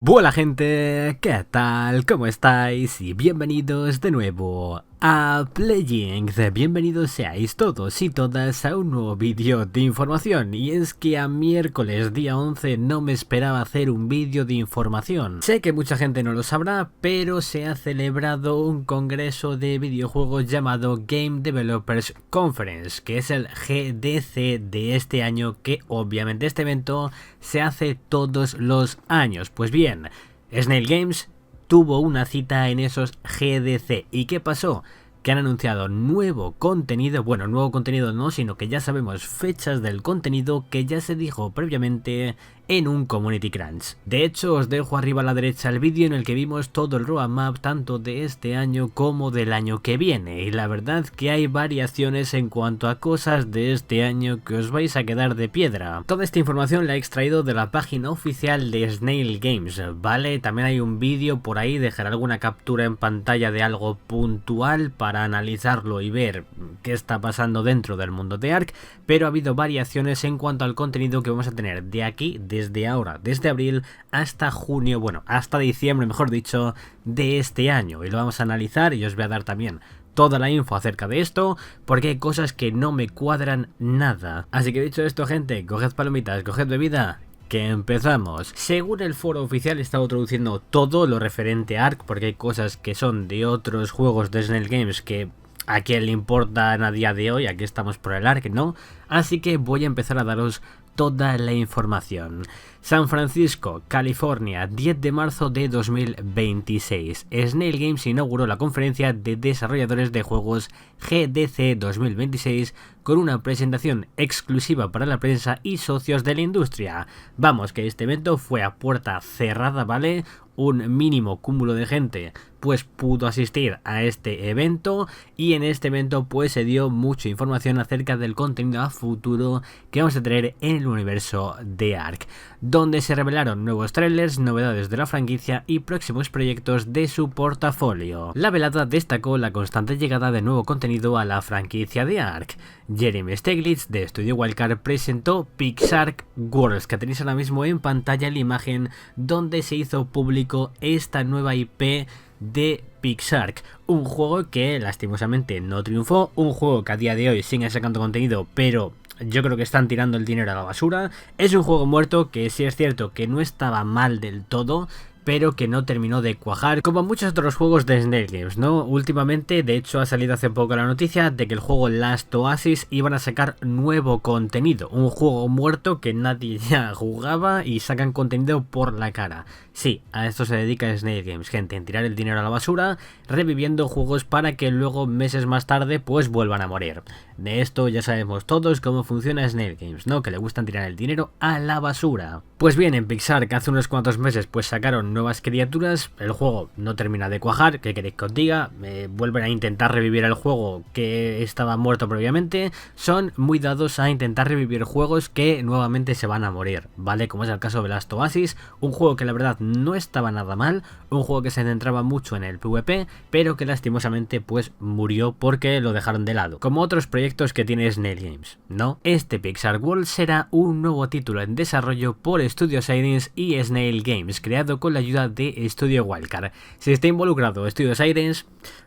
Buena gente, ¿qué tal? ¿Cómo estáis? Y bienvenidos de nuevo a Playing. Bienvenidos seáis todos y todas a un nuevo vídeo de información. Y es que a miércoles día 11 no me esperaba hacer un vídeo de información. Sé que mucha gente no lo sabrá, pero se ha celebrado un congreso de videojuegos llamado Game Developers Conference, que es el GDC de este año, que obviamente este evento se hace todos los años. Pues bien, Snail Games tuvo una cita en esos GDC. ¿Y qué pasó? Que han anunciado nuevo contenido, bueno, nuevo contenido no, sino que ya sabemos fechas del contenido que ya se dijo previamente en un Community Crunch. De hecho, os dejo arriba a la derecha el vídeo en el que vimos todo el roadmap tanto de este año como del año que viene, y la verdad que hay variaciones en cuanto a cosas de este año que os vais a quedar de piedra. Toda esta información la he extraído de la página oficial de Snail Games, ¿vale? También hay un vídeo por ahí, dejaré alguna captura en pantalla de algo puntual para analizarlo y ver qué está pasando dentro del mundo de Ark, pero ha habido variaciones en cuanto al contenido que vamos a tener de aquí, desde ahora, desde abril hasta junio, bueno, hasta diciembre, mejor dicho, de este año, y lo vamos a analizar y os voy a dar también toda la info acerca de esto, porque hay cosas que no me cuadran nada. Así que dicho esto, gente, coged palomitas, coged bebida, que empezamos. Según el foro oficial he estado traduciendo todo lo referente a Ark, porque hay cosas que son de otros juegos de Snail Games que a quién le importan a día de hoy, aquí estamos por el Ark, ¿no? Así que voy a empezar a daros toda la información. San Francisco, California, 10 de marzo de 2026. Snail Games inauguró la conferencia de desarrolladores de juegos GDC 2026 con una presentación exclusiva para la prensa y socios de la industria. Vamos, que este evento fue a puerta cerrada, ¿vale? Un mínimo cúmulo de gente pues pudo asistir a este evento, y en este evento pues se dio mucha información acerca del contenido a futuro que vamos a tener en el universo de Ark, donde se revelaron nuevos trailers, novedades de la franquicia y próximos proyectos de su portafolio. La velada destacó la constante llegada de nuevo contenido a la franquicia de Ark. Jeremy Steglitz de Studio Wildcard presentó Pixark Worlds, que tenéis ahora mismo en pantalla la imagen donde se hizo público esta nueva IP de Pixark, un juego que lastimosamente no triunfó, un juego que a día de hoy sigue sacando contenido, pero yo creo que están tirando el dinero a la basura. Es un juego muerto que sí es cierto que no estaba mal del todo, pero que no terminó de cuajar, como muchos otros juegos de Snail Games, ¿no? Últimamente, de hecho, ha salido hace poco la noticia de que el juego Last Oasis iban a sacar nuevo contenido, un juego muerto que nadie ya jugaba y sacan contenido por la cara. Sí, a esto se dedica Snail Games, gente, en tirar el dinero a la basura, reviviendo juegos para que luego meses más tarde pues vuelvan a morir. De esto ya sabemos todos cómo funciona Snail Games, ¿no? Que le gustan tirar el dinero a la basura. Pues bien, en Pixark hace unos cuantos meses pues sacaron nuevas criaturas, el juego no termina de cuajar, ¿qué queréis que os diga? Vuelven a intentar revivir el juego que estaba muerto previamente, son muy dados a intentar revivir juegos que nuevamente se van a morir, ¿vale? Como es el caso de Last Oasis, un juego que la verdad no estaba nada mal, un juego que se centraba mucho en el PvP, pero que lastimosamente pues murió porque lo dejaron de lado, como otros proyectos que tiene Snail Games, ¿no? Este Pixark World será un nuevo título en desarrollo por Studio Sirens y Snail Games, creado con la ayuda de Studio Wildcard. Si está involucrado Studio Sirens,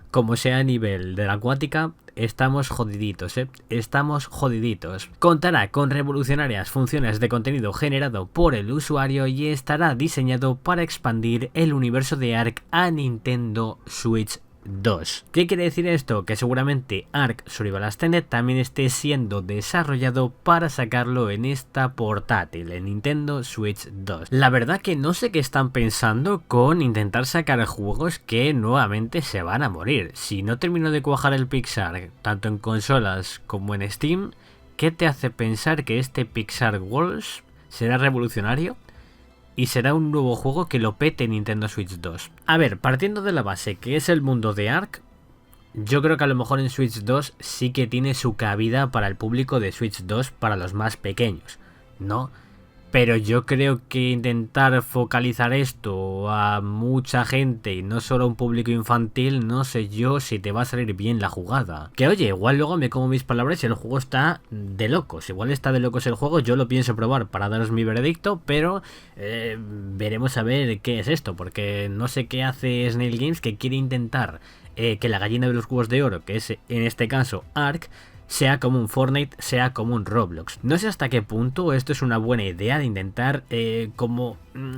como sea a nivel de la acuática, estamos jodiditos, estamos jodiditos. Contará con revolucionarias funciones de contenido generado por el usuario y estará diseñado para expandir el universo de Ark a Nintendo Switch 2. ¿Qué quiere decir esto? Que seguramente Ark Survival Ascended también esté siendo desarrollado para sacarlo en esta portátil, en Nintendo Switch 2. La verdad que no sé qué están pensando con intentar sacar juegos que nuevamente se van a morir. Si no terminó de cuajar el Pixark, tanto en consolas como en Steam, ¿qué te hace pensar que este Pixark Worlds será revolucionario? Y será un nuevo juego que lo pete en Nintendo Switch 2. A ver, partiendo de la base que es el mundo de Ark, yo creo que a lo mejor en Switch 2 sí que tiene su cabida para el público de Switch 2 para los más pequeños, ¿no? Pero yo creo que intentar focalizar esto a mucha gente y no solo a un público infantil, no sé yo si te va a salir bien la jugada. Que oye, igual luego me como mis palabras y el juego está de locos. Igual está de locos el juego, yo lo pienso probar para daros mi veredicto, pero veremos a ver qué es esto. Porque no sé qué hace Snail Games, que quiere intentar que la gallina de los huevos de oro, que es en este caso Ark, sea como un Fortnite, sea como un Roblox. No sé hasta qué punto esto es una buena idea de intentar como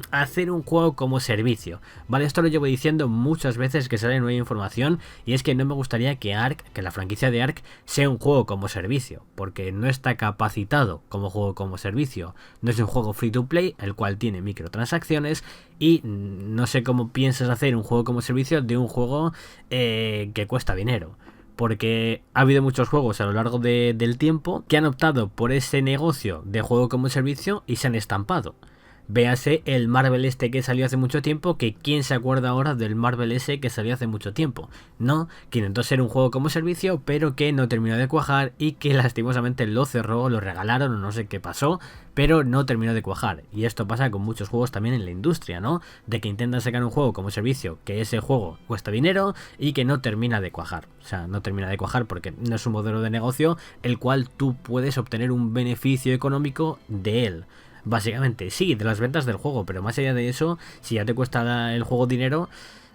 hacer un juego como servicio. Vale, esto lo llevo diciendo muchas veces que sale nueva información, y es que no me gustaría que Ark, que la franquicia de Ark, sea un juego como servicio, porque no está capacitado como juego como servicio. No es un juego free to play, el cual tiene microtransacciones, y no sé cómo piensas hacer un juego como servicio de un juego que cuesta dinero. Porque ha habido muchos juegos a lo largo del tiempo que han optado por ese negocio de juego como servicio y se han estampado. Véase el Marvel este que salió hace mucho tiempo, que quién se acuerda ahora del Marvel ese que salió hace mucho tiempo. No, que intentó ser un juego como servicio, pero que no terminó de cuajar y que lastimosamente lo cerró, lo regalaron o no sé qué pasó, pero no terminó de cuajar. Y esto pasa con muchos juegos también en la industria, ¿no? De que intentan sacar un juego como servicio, que ese juego cuesta dinero y que no termina de cuajar. O sea, no termina de cuajar porque no es un modelo de negocio el cual tú puedes obtener un beneficio económico de él. Básicamente, sí, de las ventas del juego, pero más allá de eso, si ya te cuesta el juego dinero,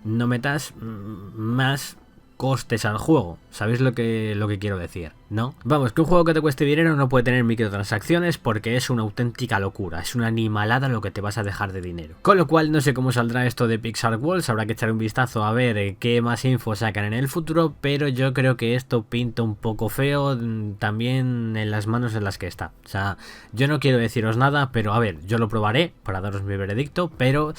no metas más costes al juego. ¿Sabéis lo que quiero decir? ¿No? Vamos, que un juego que te cueste dinero no puede tener microtransacciones porque es una auténtica locura. Es una animalada lo que te vas a dejar de dinero. Con lo cual no sé cómo saldrá esto de Pixar Walls. Habrá que echar un vistazo a ver qué más info sacan en el futuro. Pero yo creo que esto pinta un poco feo también en las manos en las que está. O sea, yo no quiero deciros nada, pero a ver, yo lo probaré para daros mi veredicto, pero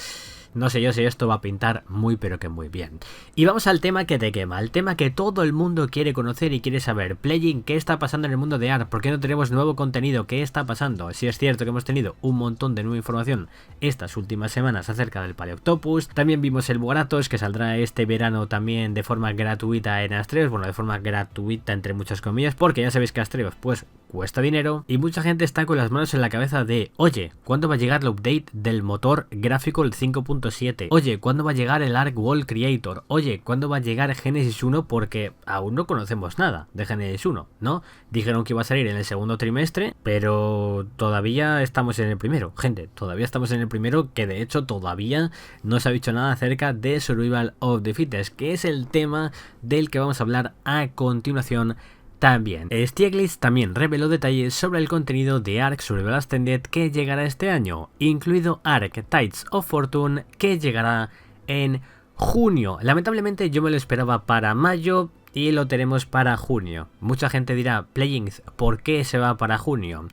no sé yo si esto va a pintar muy pero que muy bien. Y vamos al tema que te quema, el tema que todo el mundo quiere conocer y quiere saber. Playing, ¿qué está pasando en el mundo de Ark? ¿Por qué no tenemos nuevo contenido? ¿Qué está pasando? Si es cierto que hemos tenido un montón de nueva información estas últimas semanas acerca del Paleoctopus. También vimos el Bogratos, que saldrá este verano también de forma gratuita en Astreos. Bueno, de forma gratuita entre muchas comillas, porque ya sabéis que Astreos pues cuesta dinero, y mucha gente está con las manos en la cabeza de, oye, ¿cuándo va a llegar el update del motor gráfico el 5.7? Oye, ¿cuándo va a llegar el Ark World Creator? Oye, ¿cuándo va a llegar Genesis 1? Porque aún no conocemos nada de Genesis 1, ¿no? Dijeron que iba a salir en el segundo trimestre, pero todavía estamos en el primero, gente, todavía estamos en el primero, que de hecho todavía no se ha dicho nada acerca de Survival of the Fittest, que es el tema del que vamos a hablar a continuación. También, Stieglitz también reveló detalles sobre el contenido de Ark Survival Ascended que llegará este año, incluido Ark Tides of Fortune, que llegará en junio. Lamentablemente yo me lo esperaba para mayo y lo tenemos para junio. Mucha gente dirá, Playing, ¿por qué se va para junio?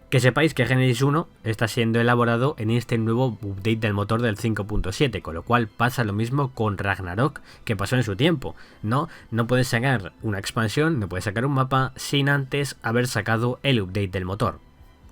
Que sepáis que Genesis 1 está siendo elaborado en este nuevo update del motor del 5.7, con lo cual pasa lo mismo con Ragnarok que pasó en su tiempo. No puedes sacar una expansión, no puedes sacar un mapa sin antes haber sacado el update del motor.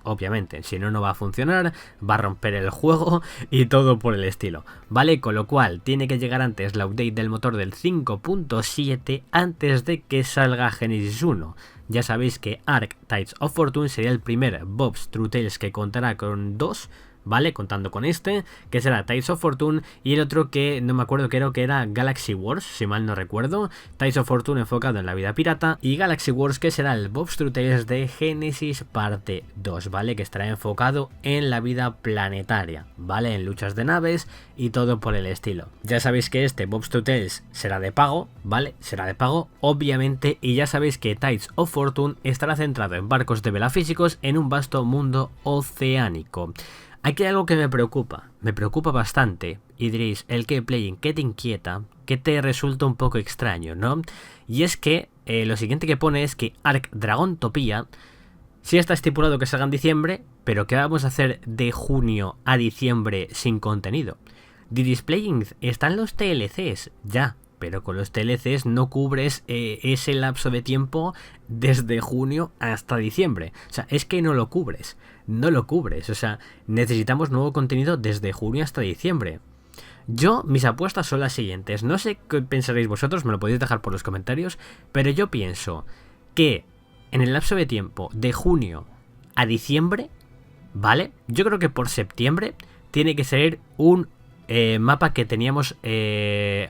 Obviamente, si no, no va a funcionar, va a romper el juego y todo por el estilo, ¿vale? Con lo cual, tiene que llegar antes la update del motor del 5.7 antes de que salga Genesis 1. Ya sabéis que Ark Tides of Fortune sería el primer Bob's True Tales que contará con dos, ¿vale? Contando con este, que será Tides of Fortune, y el otro que no me acuerdo, creo que era Galaxy Wars, si mal no recuerdo. Tides of Fortune enfocado en la vida pirata, y Galaxy Wars que será el Bob's True Tales de Genesis parte 2, ¿vale? Que estará enfocado en la vida planetaria, ¿vale? En luchas de naves y todo por el estilo. Ya sabéis que este Bob's True Tales será de pago, ¿vale? Será de pago, obviamente, y ya sabéis que Tides of Fortune estará centrado en barcos de vela físicos en un vasto mundo oceánico. Aquí hay algo que me preocupa bastante, y diréis, ¿el qué, Playing? ¿Qué te inquieta? ¿Qué te resulta un poco extraño, no? Y es que lo siguiente que pone es que Ark Dragontopia sí está estipulado que salga en diciembre, pero ¿qué vamos a hacer de junio a diciembre sin contenido? Diréis, Playing, están los TLCs, ya, pero con los TLCs no cubres ese lapso de tiempo desde junio hasta diciembre. O sea, es que no lo cubres. O sea, necesitamos nuevo contenido desde junio hasta diciembre. Mis apuestas son las siguientes. No sé qué pensaréis vosotros, me lo podéis dejar por los comentarios, pero yo pienso que en el lapso de tiempo de junio a diciembre ¿vale? Yo creo que por septiembre tiene que ser un mapa que teníamos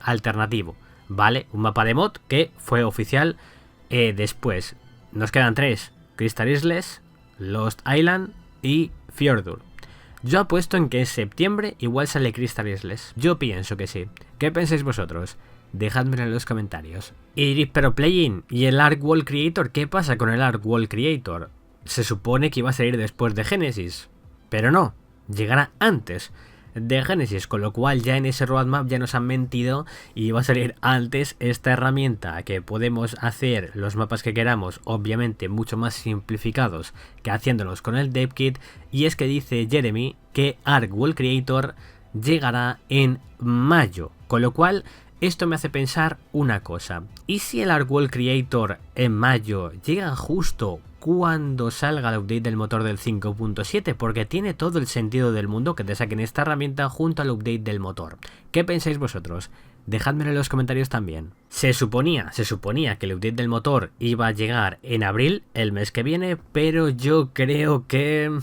alternativo, ¿vale? Un mapa de mod que fue oficial después. Nos quedan 3, Crystal Isles, Lost Island y Fjordur. Yo apuesto en que en septiembre igual sale Crystal Isles. Yo pienso que sí. ¿Qué pensáis vosotros? Dejadmelo en los comentarios. Y diréis, pero Play-in, ¿y el Ark World Creator? ¿Qué pasa con el Ark World Creator? Se supone que iba a salir después de Genesis, pero no, llegará antes de Genesis, con lo cual ya en ese roadmap ya nos han mentido y va a salir antes esta herramienta que podemos hacer los mapas que queramos, obviamente mucho más simplificados que haciéndolos con el DevKit, y es que dice Jeremy que Ark World Creator llegará en mayo, con lo cual esto me hace pensar una cosa: ¿y si el Ark World Creator en mayo llega justo cuando salga el update del motor del 5.7? Porque tiene todo el sentido del mundo que te saquen esta herramienta junto al update del motor. ¿Qué pensáis vosotros? Dejadmelo en los comentarios también. Se suponía que el update del motor iba a llegar en abril, el mes que viene, pero yo creo que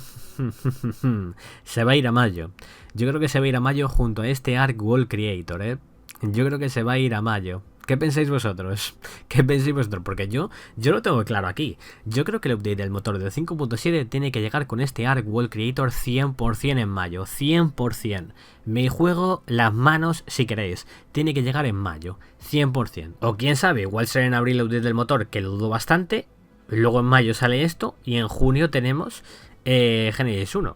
se va a ir a mayo. Yo creo que se va a ir a mayo junto a este Ark World Creator, ¿eh? Yo creo que se va a ir a mayo. ¿Qué pensáis vosotros? ¿Qué pensáis vosotros? Porque yo lo tengo claro aquí. Yo creo que el update del motor del 5.7 tiene que llegar con este Ark World Creator 100% en mayo. 100%. Me juego las manos si queréis. Tiene que llegar en mayo. 100%. O quién sabe, igual será en abril el update del motor, que lo dudo bastante. Luego en mayo sale esto y en junio tenemos Genesis 1.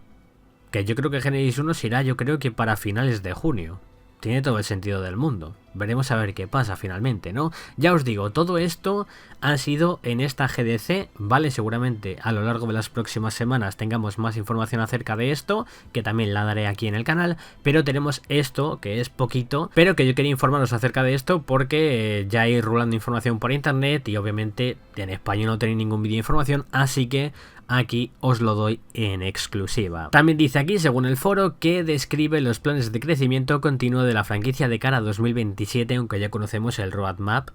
Que yo creo que Genesis 1 será, yo creo que para finales de junio. Tiene todo el sentido del mundo. Veremos a ver qué pasa finalmente, ¿no? Ya os digo, todo esto ha sido en esta GDC, ¿vale? Seguramente a lo largo de las próximas semanas tengamos más información acerca de esto, que también la daré aquí en el canal, pero tenemos esto, que es poquito, pero que yo quería informaros acerca de esto porque ya ir rulando información por internet y obviamente en español no tenéis ningún vídeo de información, así que aquí os lo doy en exclusiva. También dice aquí, según el foro, que describe los planes de crecimiento continuo de la franquicia de cara a 2027, aunque ya conocemos el roadmap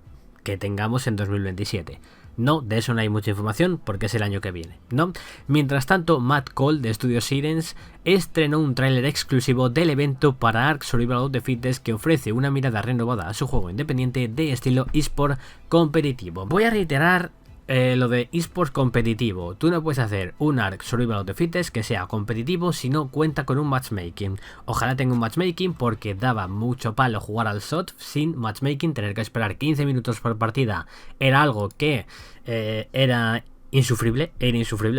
que tengamos en 2027. No, de eso no hay mucha información porque es el año que viene, ¿no? Mientras tanto, Matt Cole de Studio Sirens estrenó un tráiler exclusivo del evento para Ark Survival of the Fittest que ofrece una mirada renovada a su juego independiente de estilo eSport competitivo. Voy a reiterar lo de eSports competitivo. Tú no puedes hacer un Ark Survival of the Fittest que sea competitivo si no cuenta con un matchmaking. Ojalá tenga un matchmaking porque daba mucho palo jugar al SOT sin matchmaking, tener que esperar 15 minutos por partida. Era algo que era insufrible,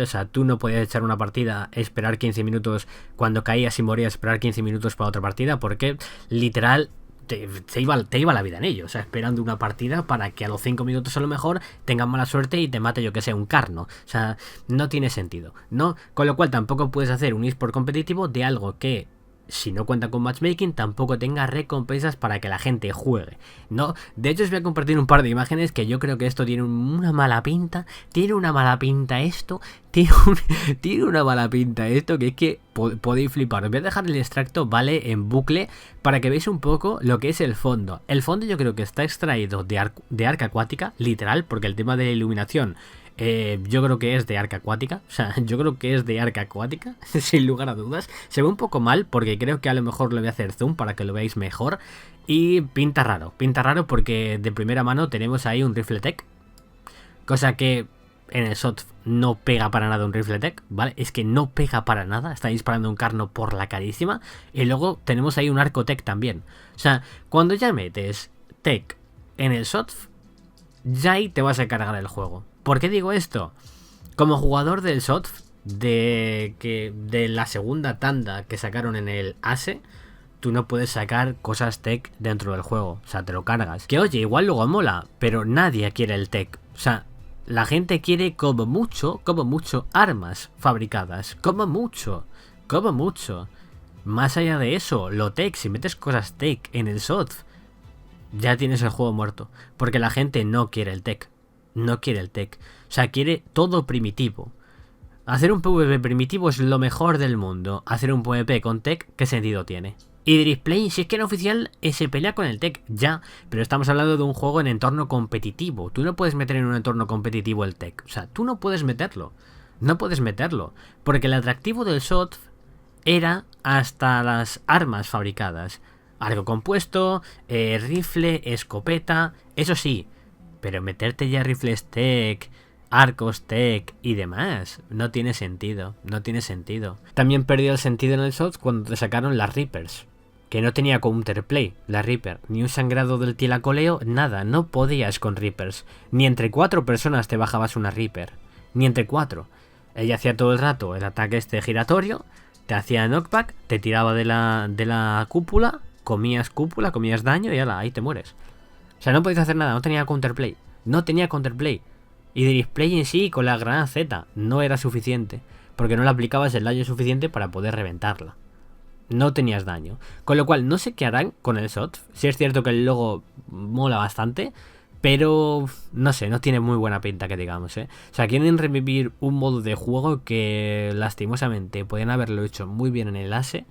o sea, tú no podías echar una partida, esperar 15 minutos cuando caías y morías, esperar 15 minutos para otra partida, porque literal te iba la vida en ello, o sea, esperando una partida para que a los 5 minutos a lo mejor tengas mala suerte y te mate, yo que sé, un carno. O sea, no tiene sentido, ¿no? Con lo cual tampoco puedes hacer un eSport competitivo de algo que, si no cuenta con matchmaking, tampoco tenga recompensas para que la gente juegue, ¿no? De hecho, os voy a compartir un par de imágenes que yo creo que esto tiene una mala pinta. Tiene una mala pinta esto. Tiene una mala pinta esto, que es que podéis flipar. Os voy a dejar el extracto, ¿vale? En bucle, para que veáis un poco lo que es el fondo. El fondo yo creo que está extraído de Ark Acuática, literal, porque el tema de la iluminación yo creo que es de Ark Acuática. O sea, yo creo que es de Ark Acuática, sin lugar a dudas. Se ve un poco mal porque creo que a lo mejor le voy a hacer zoom para que lo veáis mejor. Y pinta raro porque de primera mano tenemos ahí un rifle tech, cosa que en el SOT no pega para nada un rifle tech, ¿vale? Es que no pega para nada, está disparando un carno por la carísima. Y luego tenemos ahí un arco tech también. O sea, cuando ya metes tech en el SOT, ya ahí te vas a cargar el juego. ¿Por qué digo esto? Como jugador del SOT, de la segunda tanda que sacaron en el ASE, tú no puedes sacar cosas tech dentro del juego. O sea, te lo cargas. Que oye, igual luego mola, pero nadie quiere el tech. O sea, la gente quiere como mucho armas fabricadas. Como mucho. Más allá de eso, lo tech, si metes cosas tech en el SOT, ya tienes el juego muerto. Porque la gente no quiere el tech. No quiere el tech. O sea, quiere todo primitivo. Hacer un PvP primitivo es lo mejor del mundo. Hacer un PvP con tech, ¿qué sentido tiene? Y diréis, Play, si es que en oficial se pelea con el tech, ya, pero estamos hablando de un juego en entorno competitivo. Tú no puedes meter en un entorno competitivo el tech, o sea, tú no puedes meterlo. No puedes meterlo, porque el atractivo del SOTF era hasta las armas fabricadas. Arco compuesto, rifle, escopeta, eso sí, pero meterte ya rifles tech, arcos tech y demás, no tiene sentido, no tiene sentido. También perdió el sentido en el SOTF cuando te sacaron las Reapers, que no tenía counterplay, la Reaper, ni un sangrado del tilacoleo, nada, no podías con Reapers, ni entre 4 personas te bajabas una Reaper, ni entre 4. Ella hacía todo el rato el ataque giratorio, te hacía knockback, te tiraba de la cúpula, comías daño y ala, ahí te mueres. O sea, no podías hacer nada, no tenía counterplay. Y de display en sí, con la granada Z, no era suficiente, porque no le aplicabas el daño suficiente para poder reventarla. No tenías daño. Con lo cual, no sé qué harán con el SOTF. Sí es cierto que el logo mola bastante, pero no sé, no tiene muy buena pinta que digamos, ¿eh? O sea, quieren revivir un modo de juego que lastimosamente podían haberlo hecho muy bien en el ASE,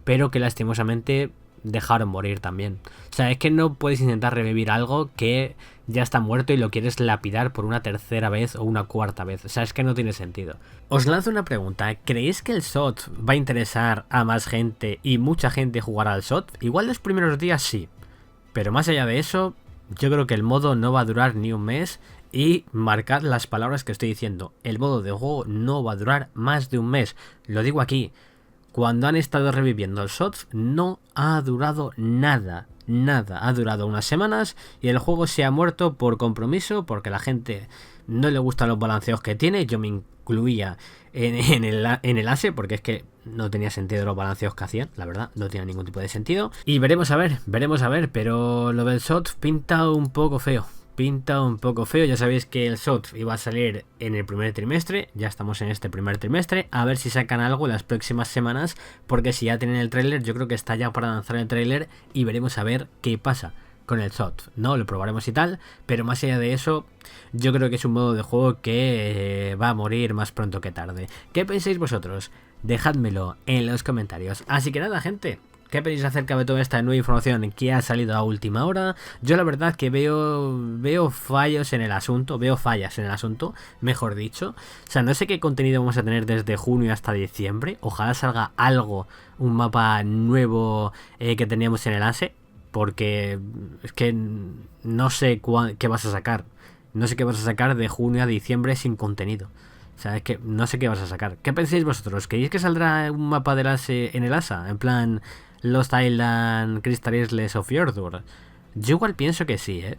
pero que lastimosamente dejaron morir también. O sea, es que no puedes intentar revivir algo que ya está muerto y lo quieres lapidar por una tercera vez o una cuarta vez. O sea, es que no tiene sentido. Os lanzo una pregunta. ¿Creéis que el SOTF va a interesar a más gente y mucha gente jugará al SOTF? Igual los primeros días sí, pero más allá de eso, yo creo que el modo no va a durar ni un mes. Y marcad las palabras que estoy diciendo. El modo de juego no va a durar más de un mes. Lo digo aquí. Cuando han estado reviviendo el SOTF no ha durado nada, ha durado unas semanas y el juego se ha muerto por compromiso, porque la gente no le gustan los balanceos que tiene. Yo me incluía en el ASE porque es que no tenía sentido los balanceos que hacían, la verdad, no tenía ningún tipo de sentido. Y veremos a ver, pero lo del SOTF pinta un poco feo. Ya sabéis que el SOTF iba a salir en el primer trimestre, ya estamos en este primer trimestre, a ver si sacan algo en las próximas semanas, porque si ya tienen el tráiler, yo creo que está ya para lanzar el tráiler y veremos a ver qué pasa con el SOTF, ¿no? Lo probaremos y tal, pero más allá de eso, yo creo que es un modo de juego que va a morir más pronto que tarde. ¿Qué pensáis vosotros? Dejádmelo en los comentarios. Así que nada, gente, ¿qué pensáis acerca de toda esta nueva información que ha salido a última hora? Yo la verdad que veo fallas en el asunto, mejor dicho. O sea, no sé qué contenido vamos a tener desde junio hasta diciembre. Ojalá salga algo, un mapa nuevo que teníamos en el ASE, porque es que no sé qué vas a sacar. No sé qué vas a sacar de junio a diciembre sin contenido. O sea, es que no sé qué vas a sacar. ¿Qué pensáis vosotros? ¿Creéis que saldrá un mapa del ASE en el ASA? En plan Lost Island, Crystal Isles o Fjordur. Yo igual pienso que sí, ¿eh?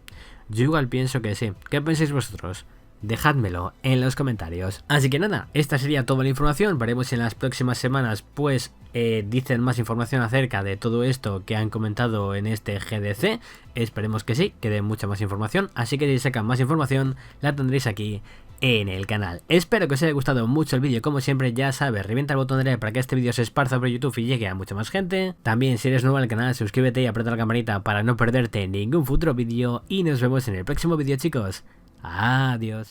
¿Qué pensáis vosotros? Dejádmelo en los comentarios. Así que nada, esta sería toda la información. Veremos si en las próximas semanas pues dicen más información acerca de todo esto que han comentado en este GDC. Esperemos que sí, que den mucha más información. Así que si sacan más información la tendréis aquí en el canal. Espero que os haya gustado mucho el vídeo. Como siempre, ya sabes, revienta el botón de like para que este vídeo se esparza por YouTube y llegue a mucha más gente. También, si eres nuevo al canal, suscríbete y aprieta la campanita para no perderte ningún futuro vídeo. Y nos vemos en el próximo vídeo, chicos. Adiós.